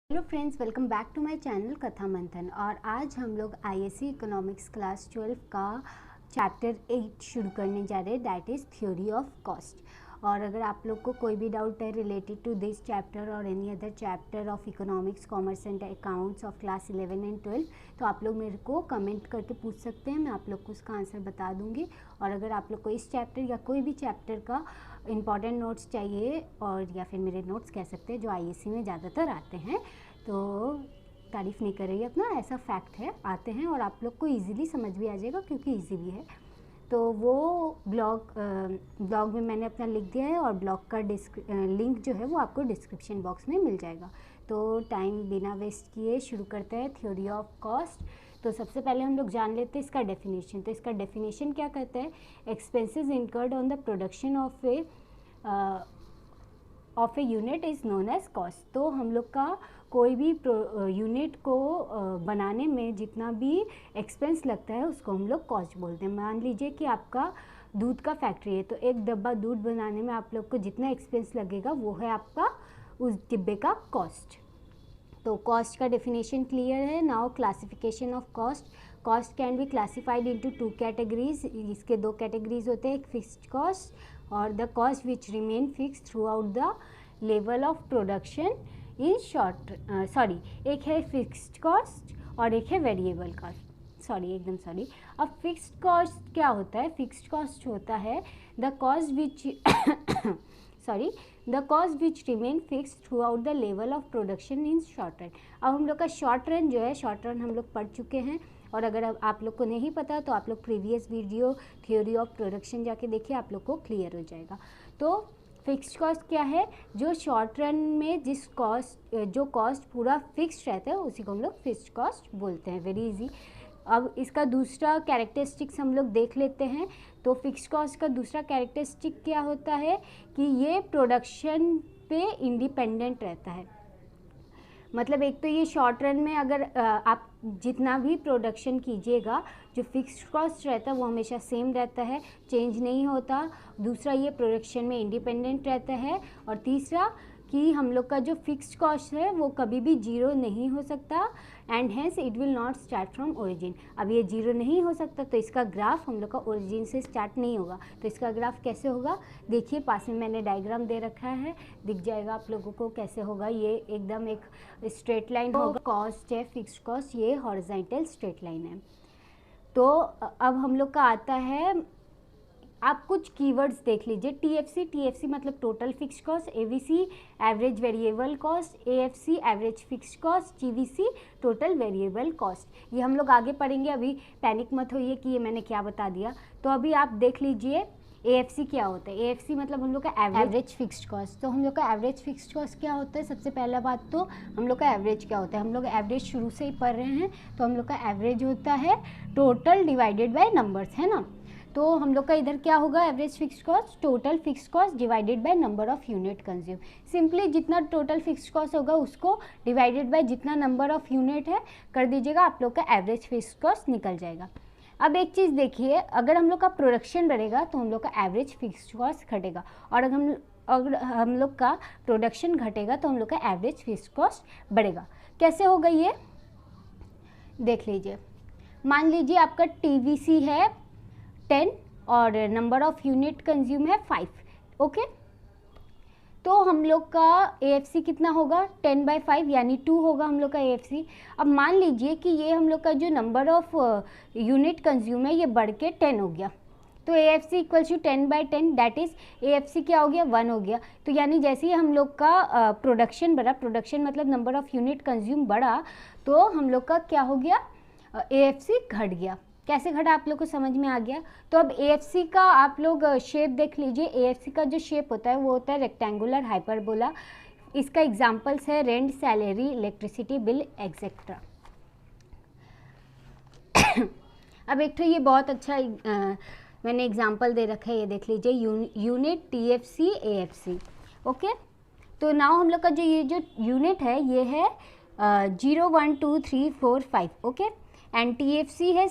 Hello friends, welcome back to my channel Katha Manthan. और आज हम लोग आईएससी इकोनॉमिक्स क्लास 12 का चैप्टर 8 शुरू करने जा रहे हैं, that is theory of cost. और अगर आप लोग को कोई भी डाउट है रिलेटेड टू दिस चैप्टर और any other chapter of economics, commerce and accounts of class 11 and 12, तो आप लोग मेरे को कमेंट करके पूछ सकते हैं, मैं आप लोग को उसका आंसर बता दूंगी। और अगर आप लोग को इस चैप्टर या कोई भी चैप्टर का इम्पॉर्टेंट नोट्स चाहिए, और या फिर मेरे नोट्स कह सकते हैं जो आईएससी में ज़्यादातर आते हैं, तो तारीफ़ नहीं कर रही अपना, ऐसा फैक्ट है, आते हैं और आप लोग को इजीली समझ भी आ जाएगा क्योंकि इजी भी है। तो वो ब्लॉग में मैंने अपना लिख दिया है और ब्लॉग का लिंक जो है वो आपको डिस्क्रिप्शन बॉक्स में मिल जाएगा। तो टाइम बिना वेस्ट किए शुरू करते हैं थ्योरी ऑफ कॉस्ट। तो सबसे पहले हम लोग जान लेते हैं इसका डेफिनेशन। तो इसका डेफिनेशन क्या कहता है? Expenses incurred on the production of a unit is known as cost. तो हम लोग का कोई भी यूनिट को बनाने में जितना भी एक्सपेंस लगता है उसको हम लोग कॉस्ट बोलते हैं। मान लीजिए कि आपका दूध का फैक्ट्री है, तो एक डब्बा दूध बनाने में आप लोग को जितना एक्सपेंस लगेगा वो है आपका उस डिब्बे का कॉस्ट। तो कॉस्ट का डेफिनेशन क्लियर है। Now classification of cost. Cost can be classified into two categories. इसके दो कैटेगरीज होते हैं, एक फिक्स्ड कॉस्ट और the cost which remain fix through out the level of production in एक है फिक्स्ड कॉस्ट और एक है वेरिएबल कॉस्ट। अब फिक्स्ड कॉस्ट क्या होता है? फिक्स्ड कॉस्ट होता है the cost which remain fix through out the level of production in short run. अब हम लोग का शॉर्ट रन जो है, शॉर्ट रन हम लोग पढ़ चुके हैं, और अगर अब आप लोग को नहीं पता तो आप लोग previous video theory of production जाके देखिए, आप लोग को क्लियर हो जाएगा। तो फिक्स्ड कॉस्ट क्या है? जो शॉर्ट रन में जो कॉस्ट पूरा फिक्स्ड रहता है उसी को हम लोग फिक्स्ड कॉस्ट बोलते हैं। Very easy. अब इसका दूसरा कैरेक्टरिस्टिक्स हम लोग देख लेते हैं। तो फिक्स्ड कॉस्ट का दूसरा कैरेक्टरिस्टिक क्या होता है कि ये प्रोडक्शन पे इंडिपेंडेंट रहता है। मतलब एक तो ये शॉर्ट रन में अगर आप जितना भी प्रोडक्शन कीजिएगा, जो फिक्स्ड कॉस्ट रहता है वो हमेशा सेम रहता है, चेंज नहीं होता। दूसरा, ये प्रोडक्शन में इंडिपेंडेंट रहता है। और तीसरा कि हम लोग का जो फिक्स्ड कॉस्ट है वो कभी भी जीरो नहीं हो सकता, and hence it will not start from origin. अब ये जीरो नहीं हो सकता तो इसका ग्राफ हम लोग का ओरिजिन से स्टार्ट नहीं होगा। तो इसका ग्राफ कैसे होगा? देखिए, पास में मैंने डायग्राम दे रखा है, दिख जाएगा आप लोगों को कैसे होगा। ये एकदम एक स्ट्रेट लाइन होगा। कॉस्ट है फिक्स्ड कॉस्ट, ये हॉरिजॉन्टल स्ट्रेट लाइन है। तो अब हम लोग का आता है, आप कुछ कीवर्ड्स देख लीजिए। टीएफसी मतलब total fixed cost, AVC average variable cost, AFC average fixed cost, GVC total variable cost. ये हम लोग आगे पढ़ेंगे, अभी पैनिक मत होइए कि ये मैंने क्या बता दिया। तो अभी आप देख लीजिए एएफसी क्या होता है। एएफसी मतलब हम लोग का एवरेज फिक्स्ड कॉस्ट। तो हम लोग का एवरेज फिक्स्ड कॉस्ट क्या होता है? सबसे पहला बात तो हम लोग का एवरेज क्या होता है? हम लोग एवरेज शुरू से ही पढ़ रहे हैं, तो हम लोग का एवरेज होता है टोटल डिवाइडेड बाय नंबर्स, है ना। तो हम लोग का इधर क्या होगा? Average fixed cost total fixed cost divided by number of unit consume. Simply जितना टोटल फिक्स्ड कॉस्ट होगा उसको डिवाइडेड बाय जितना नंबर ऑफ यूनिट है कर दीजिएगा, आप लोग का एवरेज फिक्स्ड कॉस्ट निकल जाएगा। अब एक चीज़ देखिए, अगर हम लोग का प्रोडक्शन बढ़ेगा तो हम लोग का एवरेज फिक्स्ड कॉस्ट घटेगा, और अगर हम लोग का प्रोडक्शन घटेगा तो हम लोग का एवरेज फिक्स्ड कॉस्ट बढ़ेगा। कैसे होगा ये देख लीजिए। मान लीजिए आपका टीवीसी है 10 और नंबर ऑफ यूनिट कंज्यूम है 5, ओके। तो हम लोग का एएफसी कितना होगा? 10/5 यानी 2 होगा हम लोग का एएफसी। अब मान लीजिए कि ये हम लोग का जो नंबर ऑफ यूनिट कंज्यूम है ये बढ़ के 10 हो गया, तो AFC equals to 10/10, that is AFC क्या हो गया? 1 हो गया। तो यानी जैसे ही हम लोग का प्रोडक्शन बढ़ा, प्रोडक्शन मतलब नंबर ऑफ यूनिट कंज्यूम बढ़ा, तो हम लोग का क्या हो गया? एएफसी घट गया। कैसे घटा आप लोग को समझ में आ गया। तो अब एएफसी का आप लोग शेप देख लीजिए। एएफसी का जो शेप होता है वो होता है रेक्टेंगुलर हाइपरबोला। इसका एग्जांपल्स है rent, salary, electricity bill, etcetera. अब एक तो ये बहुत अच्छा मैंने एग्जांपल दे रखा है, ये देख लीजिए, यूनिट टीएफसी एएफसी, ओके। तो नाउ हम लोग का ये जो यूनिट है ये है 0 1 2 3 4 5, ओके। एंड टीएफसी है,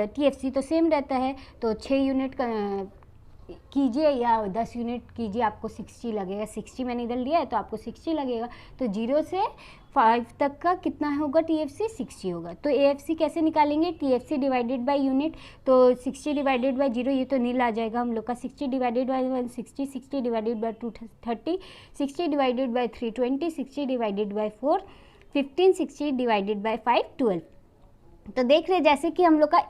टीएफसी तो सेम रहता है, तो 6 यूनिट कीजिए या 10 यूनिट कीजिए, आपको 60 लगेगा। 60 मैंने इधर लिया है तो आपको 60 लगेगा। तो 0 से 5 तक का कितना होगा TFC? 60 होगा। तो AFC कैसे निकालेंगे? TFC divided by unit. तो 60 डिवाइडेड बाय 0 ये तो नील आ जाएगा हम लोग का। 60 divided by 160, 60 divided by 230, 60 divided by 320, 60 divided by 4 15, 60 divided by 5 12। तो देख रहे जैसे कि हम लोग का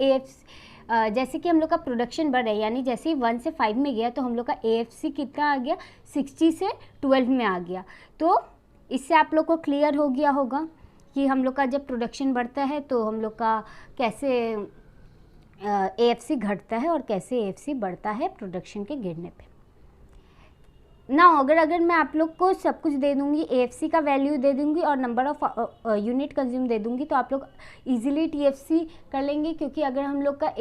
जैसे कि हम लोग का प्रोडक्शन बढ़ रहा है, यानी जैसे ही 1 से 5 में गया तो हम लोग का AFC कितना आ गया? 60 से 12 में आ गया। तो इससे आप लोग को क्लियर हो गया होगा कि हम लोग का जब प्रोडक्शन बढ़ता है तो हम लोग का कैसे AFC घटता है और कैसे AFC बढ़ता है प्रोडक्शन के गिरने पे। ना अगर मैं आप लोग को सब कुछ दे दूंगी, AFC का वैल्यू दे दूंगी और नंबर ऑफ यूनिट कंज्यूम दे दूंगी, तो आप लोग इजीली TFC कर लेंगे। क्योंकि अगर हम लोग का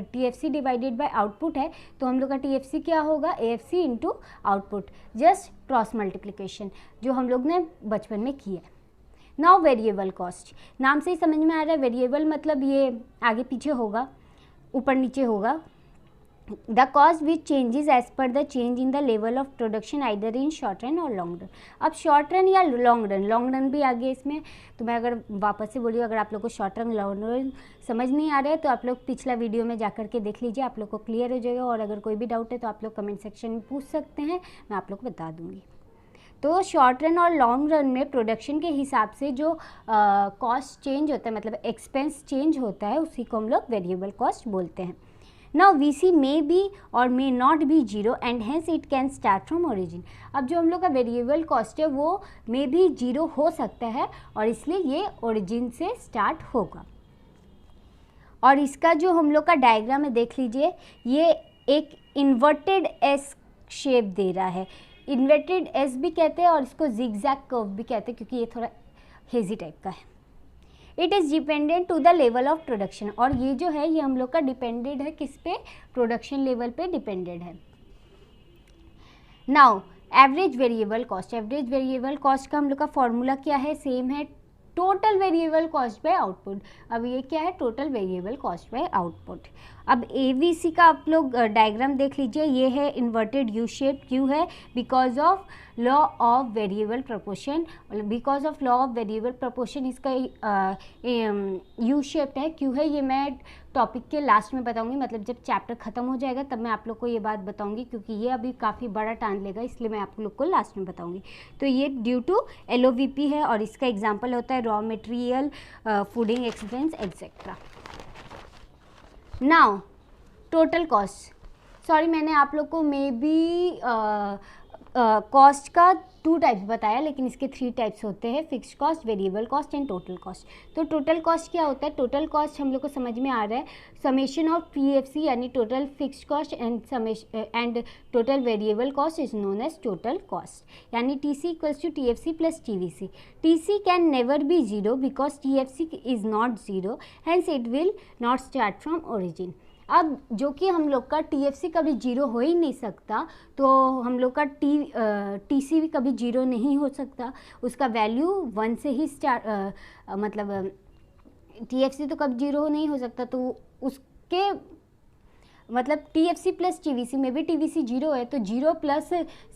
TFC डिवाइडेड बाय आउटपुट है तो हम लोग का TFC क्या होगा? AFC into output, just cross multiplication जो हम लोग ने बचपन में किया है। नाउ वेरिएबल कॉस्ट, नाम से ही समझ में आ रहा है वेरिएबल मतलब ये आगे पीछे होगा, ऊपर नीचे होगा। The cost which changes as per the change in the level of production either in short run और long run। अब short run या long run भी आ गया इसमें। तो मैं अगर वापस से बोली, अगर आप लोग को short run long run समझ नहीं आ रहा है तो आप लोग पिछला वीडियो में जाकर के देख लीजिए, आप लोग को क्लियर हो जाएगा। और अगर कोई भी डाउट है तो आप लोग कमेंट सेक्शन में पूछ सकते हैं, मैं आप लोग को बता दूँगी। तो शॉर्ट रन और लॉन्ग रन में प्रोडक्शन के हिसाब से जो कॉस्ट चेंज होता है, मतलब एक्सपेंस चेंज होता है, उसी को हम लोग वेरिएबल कॉस्ट बोलते हैं। Now VC may be or may not be zero and hence it can start from origin। अब जो हम लोग का वेरिएबल कॉस्ट है वो may be जीरो हो सकता है और इसलिए ये ओरिजिन से स्टार्ट होगा। और इसका जो हम लोग का डायग्राम है देख लीजिए, ये एक इन्वर्टेड एस शेप दे रहा है। इन्वर्टेड एस भी कहते हैं और इसको जिगजैग कर्व भी कहते हैं क्योंकि ये थोड़ा हेजी टाइप का है। It is dependent to the level of production, और ये जो है ये हम लोग का डिपेंडेड है किस पे? प्रोडक्शन लेवल पे डिपेंडेड है। Now average variable cost, average variable cost का हम लोग का फॉर्मूला क्या है? सेम है, total variable cost by output. अब ये क्या है? Total variable cost by output. अब AVC का आप लोग डायग्राम देख लीजिए, ये है इन्वर्टेड यू शेप। क्यों है? Because of law of variable proportion. Because of law of variable proportion इसका यू शेप्ड है। क्यों है? ये मैं टॉपिक के लास्ट में बताऊंगी, मतलब जब चैप्टर ख़त्म हो जाएगा तब मैं आप लोग को ये बात बताऊंगी, क्योंकि ये अभी काफ़ी बड़ा टान लेगा, इसलिए मैं आप लोग को लास्ट में बताऊंगी। तो ये ड्यू टू LOVP है और इसका एग्जांपल होता है raw material, fooding expense etcetera. Now total cost, sorry मैंने आप लोग को मे बी कॉस्ट का 2 टाइप्स बताया, लेकिन इसके 3 टाइप्स होते हैं, fixed cost, variable cost and total cost. तो टोटल कॉस्ट क्या होता है? टोटल कॉस्ट हम लोग को समझ में आ रहा है, समेशन ऑफ TFC यानी total fixed cost and total variable cost is known as total cost. यानी TC equals to TFC plus TVC। TC can never be zero because TFC is not zero, hence it will not start from origin. अब जो कि हम लोग का TFC कभी zero हो ही नहीं सकता, तो हम लोग का TC भी कभी जीरो नहीं हो सकता, उसका वैल्यू 1 से ही स्टार्ट, मतलब TFC तो कभी जीरो नहीं हो सकता, तो उसके मतलब TFC प्लस TVC में भी TVC जीरो है तो 0 प्लस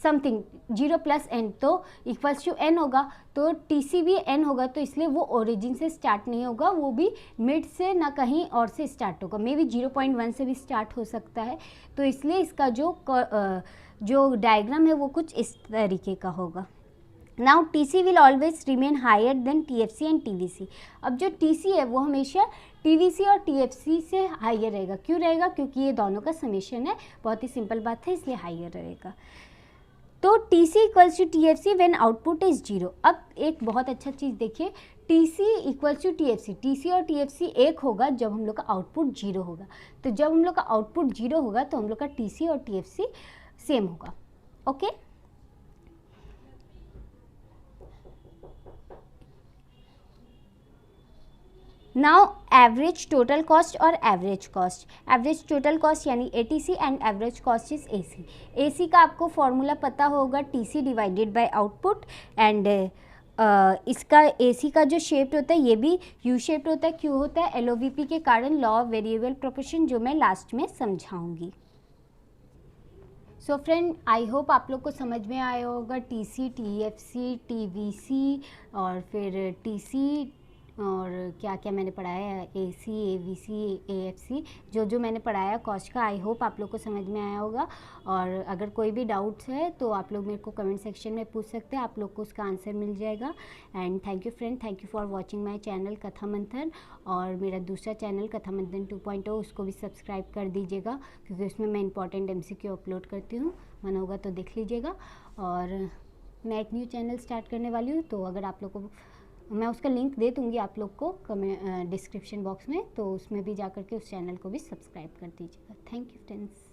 समथिंग, 0 प्लस n तो इक्वल्स टू n होगा, तो TC भी n होगा, तो इसलिए वो ओरिजिन से स्टार्ट नहीं होगा, वो भी मिड से ना कहीं और से स्टार्ट होगा, मे बी 0.1 से भी स्टार्ट हो सकता है। तो इसलिए इसका जो डायग्राम है वो कुछ इस तरीके का होगा। Now TC will always remain higher than TFC and TVC। अब जो TC है वो हमेशा TVC और TFC से हायर रहेगा। क्यों रहेगा? क्योंकि ये दोनों का समेशन है, बहुत ही सिंपल बात है, इसलिए हायर रहेगा। तो TC equals to TFC when output is zero. अब एक बहुत अच्छा चीज़ देखिए, TC equals to TFC, TC और TFC एक होगा जब हम लोग का आउटपुट जीरो होगा। तो जब हम लोग का आउटपुट जीरो होगा तो हम लोग का TC और TFC सेम होगा। Okay, now average total cost और average cost. Average total cost यानी ATC and average cost is AC। AC का आपको फॉर्मूला पता होगा, TC divided by output, and इसका AC का जो शेप होता है ये भी U शेप्ड होता है। क्यों होता है? LOVP के कारण, लॉ ऑफ वेरिएबल प्रोपोर्शन, जो मैं लास्ट में समझाऊंगी। सो फ्रेंड, आई होप आप लोग को समझ में आया होगा टीसी, टीएफसी, टीवीसी और फिर टीसी और क्या क्या मैंने पढ़ाया है, एसी, एवीसी, एएफसी, जो मैंने पढ़ाया कॉस्ट का, आई होप आप लोग को समझ में आया होगा। और अगर कोई भी डाउट्स है तो आप लोग मेरे को कमेंट सेक्शन में पूछ सकते हैं, आप लोग को उसका आंसर मिल जाएगा। And thank you friend, thank you for watching my channel Katha Manthan. और मेरा दूसरा चैनल कथा मंथन 2.0, उसको भी सब्सक्राइब कर दीजिएगा, क्योंकि उसमें मैं इंपॉर्टेंट MCQ अपलोड करती हूँ। मन होगा तो देख लीजिएगा। और मैं एक न्यू चैनल स्टार्ट करने वाली हूँ, तो अगर आप लोग को, मैं उसका लिंक दे दूँगी आप लोग को डिस्क्रिप्शन बॉक्स में, तो उसमें भी जा करके उस चैनल को भी सब्सक्राइब कर दीजिएगा। Thank you friends.